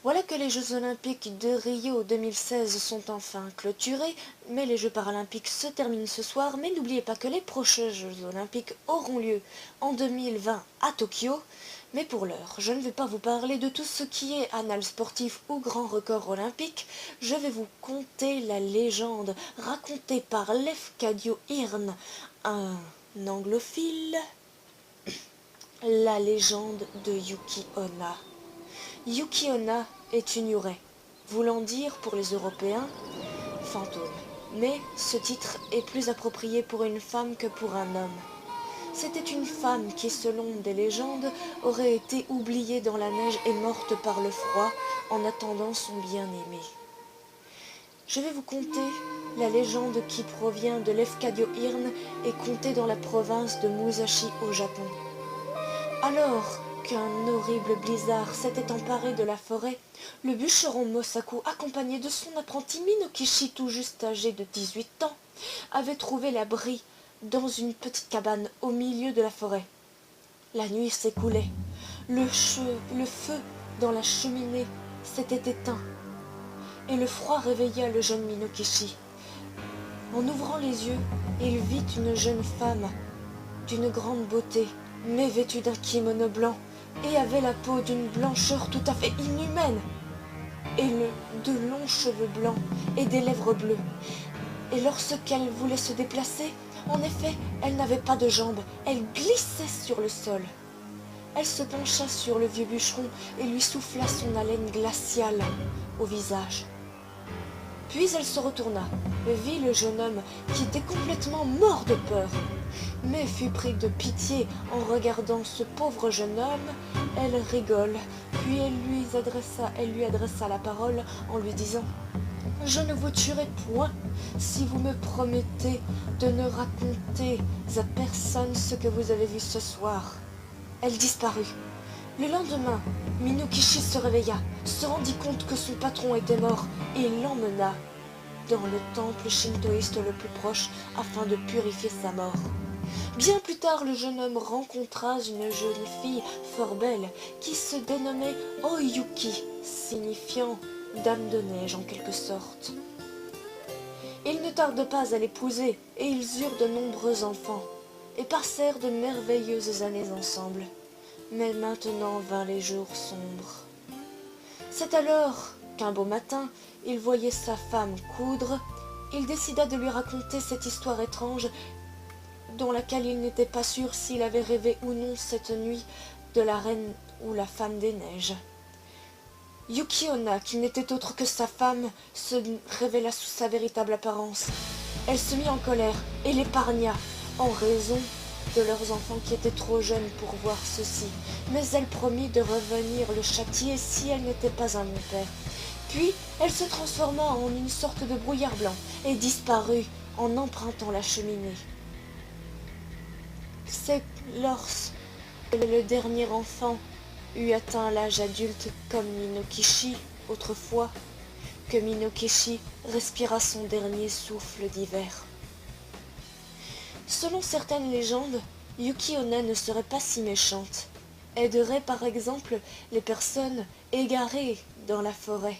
Voilà que les Jeux Olympiques de Rio 2016 sont enfin clôturés, mais les Jeux Paralympiques se terminent ce soir. Mais n'oubliez pas que les prochains Jeux Olympiques auront lieu en 2020 à Tokyo. Mais pour l'heure, je ne vais pas vous parler de tout ce qui est annales sportif ou grand record olympique. Je vais vous conter la légende racontée par Lefcadio Hearn, un anglophile, la légende de Yuki Onna. Yuki Onna est une Yurei, voulant dire pour les Européens fantôme. Mais ce titre est plus approprié pour une femme que pour un homme. C'était une femme qui, selon des légendes, aurait été oubliée dans la neige et morte par le froid en attendant son bien-aimé. Je vais vous conter la légende qui provient de Lefcadio Hearn et contée dans la province de Musashi au Japon. Alors qu'un horrible blizzard s'était emparé de la forêt, le bûcheron Mosaku, accompagné de son apprenti Minokishi, tout juste âgé de 18 ans, avait trouvé l'abri dans une petite cabane au milieu de la forêt. La nuit s'écoulait. Le feu dans la cheminée s'était éteint, et le froid réveilla le jeune Minokishi. En ouvrant les yeux, il vit une jeune femme d'une grande beauté, mais vêtue d'un kimono blanc, et avait la peau d'une blancheur tout à fait inhumaine, et de longs cheveux blancs et des lèvres bleues. Et lorsqu'elle voulait se déplacer, en effet, elle n'avait pas de jambes, elle glissait sur le sol. Elle se pencha sur le vieux bûcheron et lui souffla son haleine glaciale au visage. Puis elle se retourna, vit le jeune homme qui était complètement mort de peur, mais fut pris de pitié en regardant ce pauvre jeune homme. Elle rigole, puis elle lui adressa la parole en lui disant « Je ne vous tuerai point si vous me promettez de ne raconter à personne ce que vous avez vu ce soir. » Elle disparut. Le lendemain, Minokishi se réveilla, se rendit compte que son patron était mort et l'emmena dans le temple shintoïste le plus proche afin de purifier sa mort. Bien plus tard, le jeune homme rencontra une jeune fille fort belle qui se dénommait Oyuki, signifiant dame de neige en quelque sorte. Il ne tarde pas à l'épouser et ils eurent de nombreux enfants et passèrent de merveilleuses années ensemble. Mais maintenant vinrent les jours sombres. C'est alors qu'un beau matin, il voyait sa femme coudre. Il décida de lui raconter cette histoire étrange dont laquelle il n'était pas sûr s'il avait rêvé ou non cette nuit de la reine ou la femme des neiges. Yuki Onna, qui n'était autre que sa femme, se révéla sous sa véritable apparence. Elle se mit en colère et l'épargna en raison de leurs enfants qui étaient trop jeunes pour voir ceci, mais elle promit de revenir le châtier si elle n'était pas un bon père. Puis elle se transforma en une sorte de brouillard blanc et disparut en empruntant la cheminée. C'est lorsque le dernier enfant eut atteint l'âge adulte comme Minokishi autrefois, que Minokishi respira son dernier souffle d'hiver. Selon certaines légendes, Yuki Onna ne serait pas si méchante, aiderait par exemple les personnes égarées dans la forêt.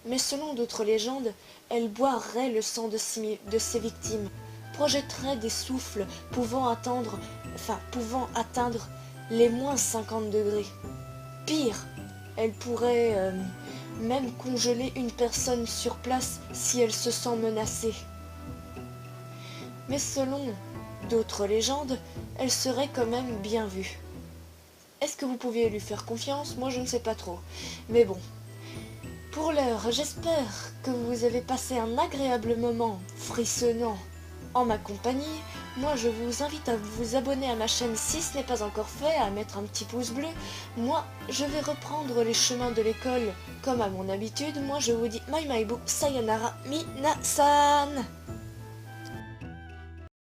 Mais selon d'autres légendes, elle boirait le sang de ses victimes, projetterait des souffles pouvant atteindre les moins 50 degrés. Pire, elle pourrait même congeler une personne sur place si elle se sent menacée. Mais selon d'autres légendes, elle serait quand même bien vue. Est-ce que vous pouviez lui faire confiance? Moi, je ne sais pas trop. Mais bon. Pour l'heure, j'espère que vous avez passé un agréable moment frissonnant en ma compagnie. Moi, je vous invite à vous abonner à ma chaîne si ce n'est pas encore fait, à mettre un petit pouce bleu. Moi, je vais reprendre les chemins de l'école comme à mon habitude. Moi, je vous dis Mai Mai Bu, Sayonara, Minasan.